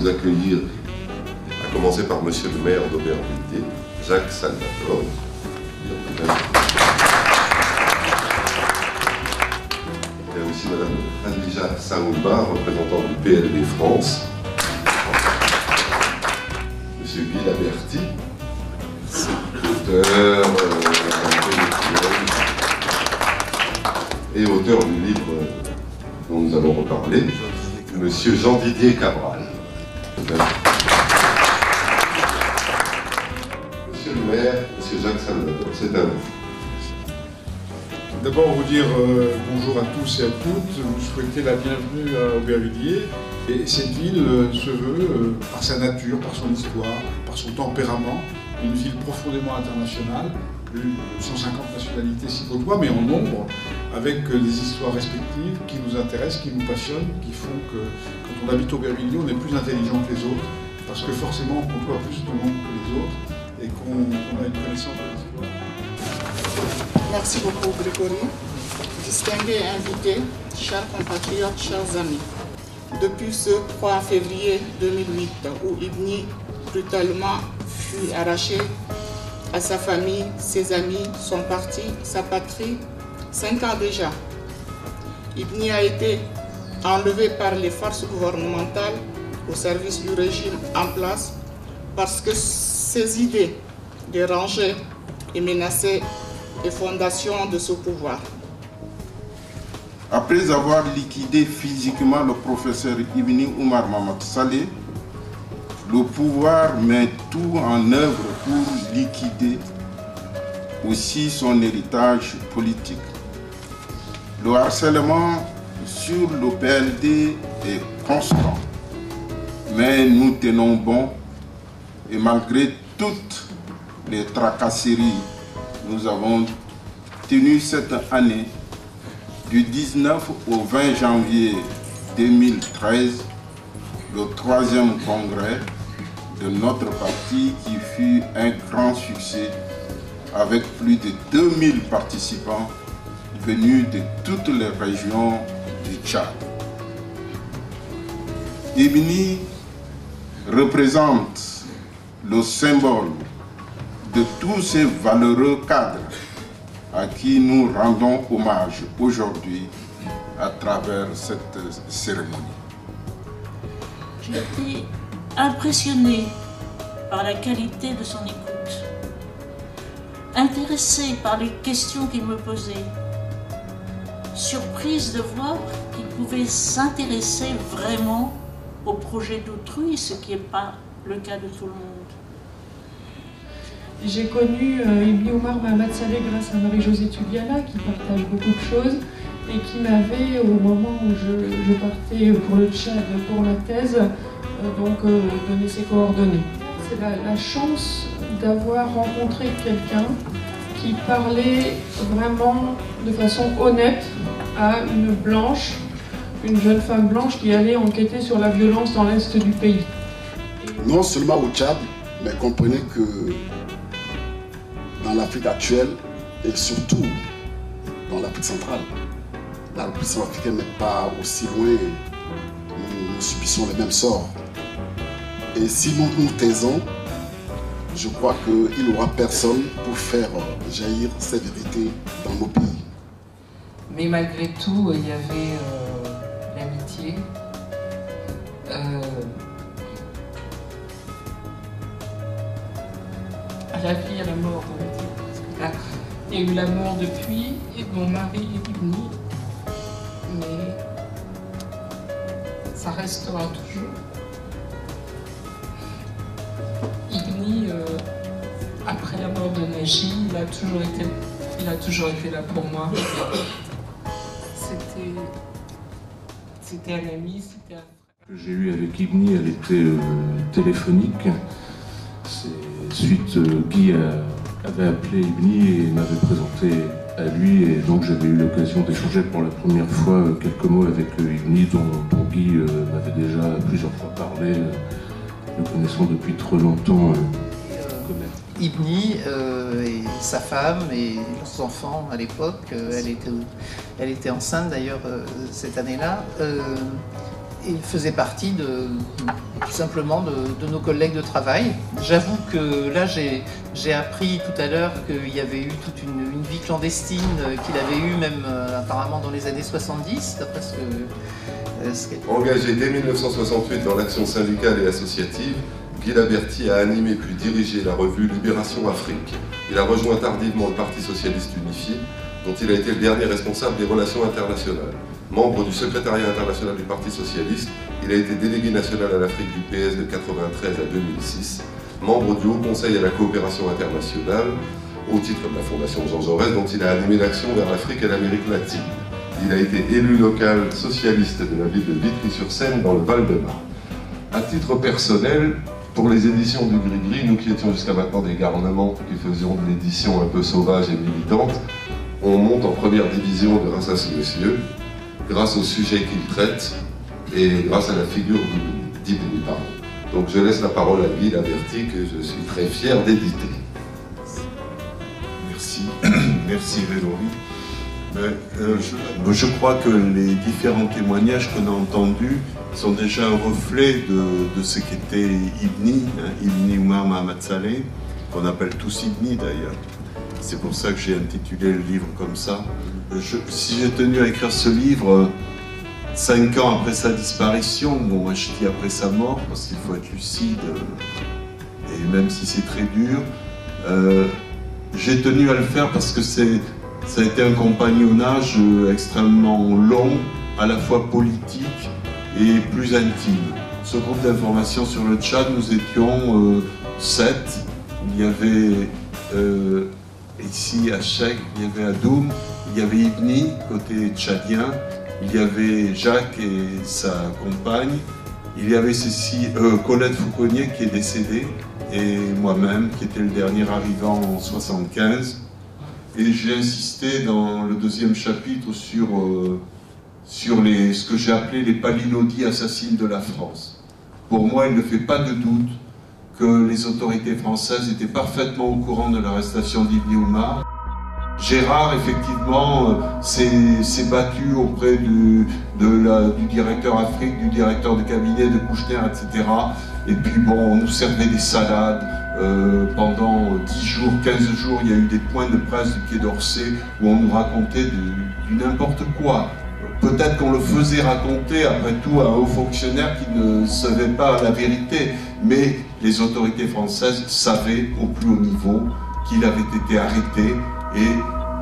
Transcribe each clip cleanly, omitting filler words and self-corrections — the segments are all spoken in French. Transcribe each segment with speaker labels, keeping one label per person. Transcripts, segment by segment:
Speaker 1: accueillir, à commencer par Monsieur le maire d'Aubervilliers, Jacques Salvatore. Il y a aussi Madame Khadija Saouba, représentant du PLD France. Monsieur Guy Laberty, auteur et auteur du livre dont nous allons reparler, Monsieur Jean-Didier Cabral. Monsieur le maire, Monsieur Jacques Salvatore, c'est à vous.
Speaker 2: D'abord vous dire bonjour à tous et à toutes, vous souhaiter la bienvenue à Aubervilliers. Et cette ville se veut, par sa nature, par son histoire, par son tempérament, une ville profondément internationale. Plus de 150 nationalités s'y côtoient, mais en nombre, avec des histoires respectives qui nous intéressent, qui nous passionnent, qui font que quand on habite Aubervilliers, on est plus intelligent que les autres, parce que forcément on côtoie plus de monde que les autres et qu'on a une connaissance de l'histoire.
Speaker 3: Merci beaucoup Grégory. Distingués invités, chers compatriotes, chers amis. Depuis ce 3 février 2008 où Ibni brutalement fut arraché à sa famille, ses amis, son parti, sa patrie, 5 ans déjà. Ibni a été enlevé par les forces gouvernementales au service du régime en place parce que ses idées dérangeaient et menaçaient les fondations de ce pouvoir.
Speaker 4: Après avoir liquidé physiquement le professeur Ibni Omar Mamad Saleh, le pouvoir met tout en œuvre pour liquider aussi son héritage politique. Le harcèlement sur le PLD est constant, mais nous tenons bon et malgré toutes les tracasseries, nous avons tenu cette année du 19 au 20 janvier 2013 le 3e congrès de notre parti qui fut un grand succès avec plus de 2000 participants venus de toutes les régions du Tchad. Ibni représente le symbole de tous ces valeureux cadres à qui nous rendons hommage aujourd'hui à travers cette cérémonie.
Speaker 5: J'ai été impressionnée par la qualité de son écoute, intéressée par les questions qu'il me posait, surprise de voir qu'il pouvait s'intéresser vraiment au projet d'autrui, ce qui n'est pas le cas de tout le monde.
Speaker 6: J'ai connu Ibni Omar Mamad Saleh grâce à Marie-Josée Tubiala qui partage beaucoup de choses et qui m'avait, au moment où je partais pour le Tchad pour la thèse, donné ses coordonnées. C'est la chance d'avoir rencontré quelqu'un qui parlait vraiment de façon honnête à une blanche, une jeune femme blanche qui allait enquêter sur la violence dans l'est du pays.
Speaker 7: Non seulement au Tchad, mais comprenez que dans l'Afrique actuelle et surtout dans l'Afrique centrale, la République centrafricaine n'est pas aussi loin, nous subissons les mêmes sorts. Et si nous nous taisons, je crois qu'il n'y aura personne pour faire jaillir ces vérités dans nos pays.
Speaker 8: Mais malgré tout, il y avait l'amitié. À la vie, à la mort, on va dire. Parce que là, il y a eu la mort depuis, et mon mari est Ibni, mais ça restera toujours. Ibni, après la mort de Naji, il a toujours été là pour moi. C'était un ami, c'était un frère.
Speaker 9: Que j'ai eu avec Ibni, elle était téléphonique. Suite, Guy avait appelé Ibni et m'avait présenté à lui, et donc j'avais eu l'occasion d'échanger pour la première fois quelques mots avec Ibni, dont Guy m'avait déjà plusieurs fois parlé, le connaissant depuis trop longtemps.
Speaker 10: Ibni et sa femme et leurs enfants à l'époque, elle était enceinte d'ailleurs cette année-là, et faisait partie tout simplement de nos collègues de travail. J'avoue que là, j'ai appris tout à l'heure qu'il y avait eu toute une vie clandestine qu'il avait eue même apparemment dans les années 70, d'après ce que...
Speaker 1: Engagé dès 1968 dans l'action syndicale et associative, Guy Laberty a animé puis dirigé la revue Libération Afrique. Il a rejoint tardivement le Parti socialiste unifié, dont il a été le dernier responsable des relations internationales. Membre du secrétariat international du Parti socialiste, il a été délégué national à l'Afrique du PS de 1993 à 2006, membre du Haut Conseil à la coopération internationale, au titre de la Fondation Jean Jaurès, dont il a animé l'action vers l'Afrique et l'Amérique latine. Il a été élu local socialiste de la ville de Vitry-sur-Seine dans le Val-de-Marne. À titre personnel, pour les éditions du Gris-Gris, nous qui étions jusqu'à maintenant des garnements, qui faisions de l'édition un peu sauvage et militante, on monte en première division grâce à ce monsieur, grâce au sujet qu'il traite et grâce à la figure d'Ibni. Donc je laisse la parole à Guy Laberty, que je suis très fier d'éditer.
Speaker 11: Merci, merci Vélory. Je crois que les différents témoignages qu'on a entendus sont déjà un reflet de ce qu'était Ibni, Ibni Omar Mahamat Saleh, qu'on appelle tous Ibni d'ailleurs. C'est pour ça que j'ai intitulé le livre comme ça. Si j'ai tenu à écrire ce livre 5 ans après sa disparition, bon, moi je dis après sa mort, parce qu'il faut être lucide, et même si c'est très dur, j'ai tenu à le faire parce que ça a été un compagnonnage extrêmement long, à la fois politique et plus intime. Ce groupe d'information sur le Tchad, nous étions 7. Il y avait ici à Chek, il y avait Adoum, il y avait Ibni, côté tchadien, il y avait Jacques et sa compagne, il y avait Colette Fauconnier qui est décédée, et moi-même qui était le dernier arrivant en 1975. Et j'ai insisté dans le deuxième chapitre sur ce que j'ai appelé les Palinodi assassines de la France. Pour moi, il ne fait pas de doute que les autorités françaises étaient parfaitement au courant de l'arrestation d'Ibni Omar. Gérard, effectivement, s'est battu auprès du directeur Afrique, du directeur de cabinet de Kouchner, etc. Et puis bon, on nous servait des salades. Pendant 10 jours, 15 jours, il y a eu des points de presse du Quai d'Orsay où on nous racontait du n'importe quoi. Peut-être qu'on le faisait raconter, après tout, à un haut fonctionnaire qui ne savait pas la vérité. Mais les autorités françaises savaient au plus haut niveau qu'il avait été arrêté. Et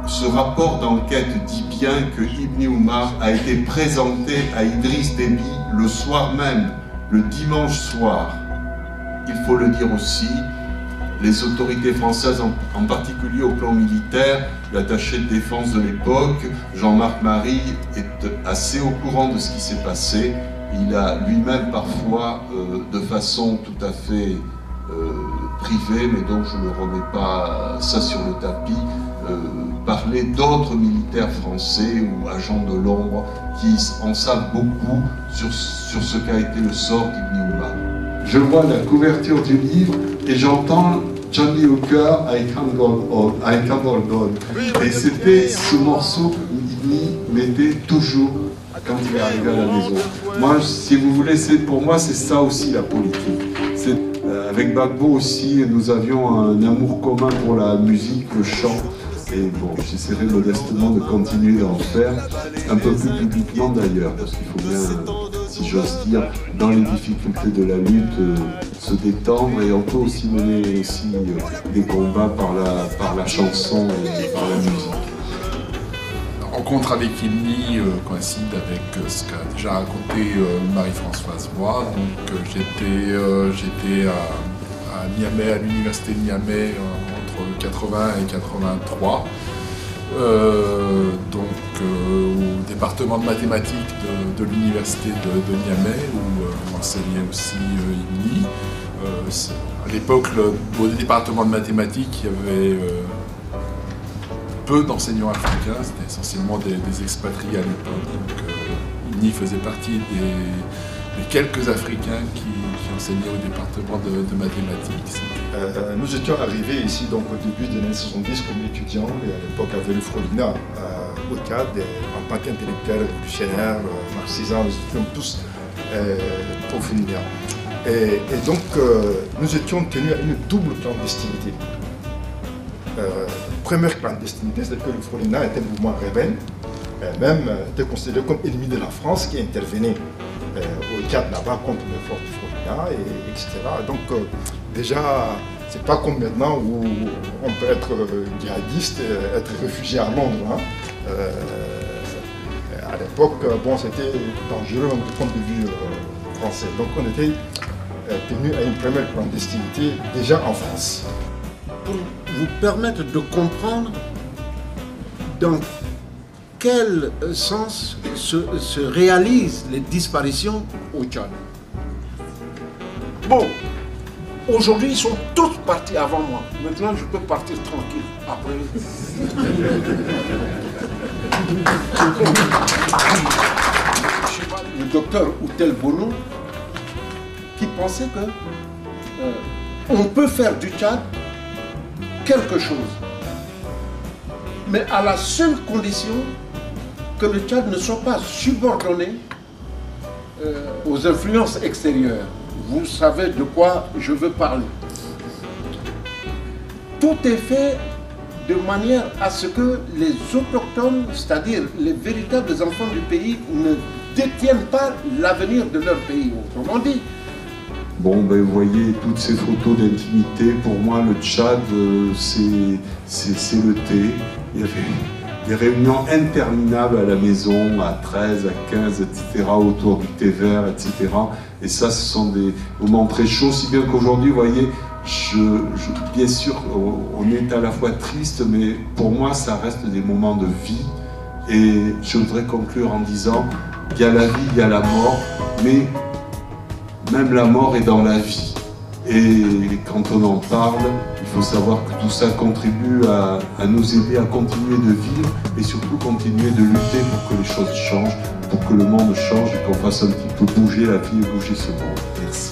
Speaker 11: ce rapport d'enquête dit bien que Ibni Omar a été présenté à Idriss Déby le soir même, le dimanche soir. Il faut le dire aussi, les autorités françaises, en particulier au plan militaire, l'attaché de défense de l'époque, Jean-Marc Marie, est assez au courant de ce qui s'est passé. Il a lui-même parfois, de façon tout à fait privée, mais donc je ne remets pas ça sur le tapis, parler d'autres militaires français ou agents de l'ombre qui en savent beaucoup sur ce qu'a été le sort d'Ibni Omar. Je vois la couverture du livre et j'entends Johnny Hooker, I Can't Go On. Et c'était ce morceau qu'Ibni mettait toujours quand il est arrivé à la maison. Moi, si vous voulez, pour moi, c'est ça aussi la politique. Avec Gbagbo aussi, nous avions un amour commun pour la musique, le chant. Et bon, j'essaierai modestement de continuer à en faire, un peu plus publiquement d'ailleurs, parce qu'il faut bien, si j'ose dire, dans les difficultés de la lutte, se détendre, et on peut aussi mener des combats par la chanson et par la musique.
Speaker 12: La rencontre avec Ibni coïncide avec ce qu'a déjà raconté Marie-Françoise Bois. Donc j'étais à Niamey, à l'université de Niamey, entre 80 et 83, au département de mathématiques de l'université de Niamey, où enseignait aussi Ibni. À l'époque, au département de mathématiques, il y avait peu d'enseignants africains, c'était essentiellement des expatriés à l'époque. Donc Ibni faisait partie des quelques Africains qui enseignaient au département de mathématiques.
Speaker 13: Nous étions arrivés ici donc, au début des années 70 comme étudiants, et à l'époque avec le Frolina au CAD, en tant qu'intellectuels, révolutionnaires, marxisants, nous étions tous pour finir. Et donc, nous étions tenus à une double clandestinité. Première clandestinité, c'est que le Frelina était un mouvement rebelle, même était considéré comme ennemi de la France qui intervenait au Tchad là-bas contre les forces du Frelina, etc. Donc, déjà, c'est pas comme maintenant où on peut être djihadiste, être réfugié à Londres. Hein. À l'époque, bon, c'était dangereux du point de vue français. Donc, on était tenu à une première clandestinité déjà en France.
Speaker 14: Pour vous permettre de comprendre dans quel sens se réalisent les disparitions au Tchad. Bon, aujourd'hui, ils sont tous partis avant moi. Maintenant, je peux partir tranquille. Après... je sais pas, le docteur Outel Bono qui pensait que on peut faire du Tchad quelque chose, mais à la seule condition que le Tchad ne soit pas subordonné aux influences extérieures. Vous savez de quoi je veux parler. Tout est fait de manière à ce que les autochtones, c'est-à-dire les véritables enfants du pays, ne détiennent pas l'avenir de leur pays. Autrement dit,
Speaker 11: bon, ben, vous voyez, toutes ces photos d'intimité, pour moi, le Tchad, c'est le thé. Il y avait des réunions interminables à la maison, à 13, à 15, etc., autour du thé vert, etc. Et ça, ce sont des moments très chauds, si bien qu'aujourd'hui, vous voyez, bien sûr, on est à la fois triste, mais pour moi, ça reste des moments de vie. Et je voudrais conclure en disant, il y a la vie, il y a la mort, mais même la mort est dans la vie. Et quand on en parle, il faut savoir que tout ça contribue à nous aider à continuer de vivre et surtout continuer de lutter pour que les choses changent, pour que le monde change et qu'on fasse un petit peu bouger la vie et bouger ce monde. Merci.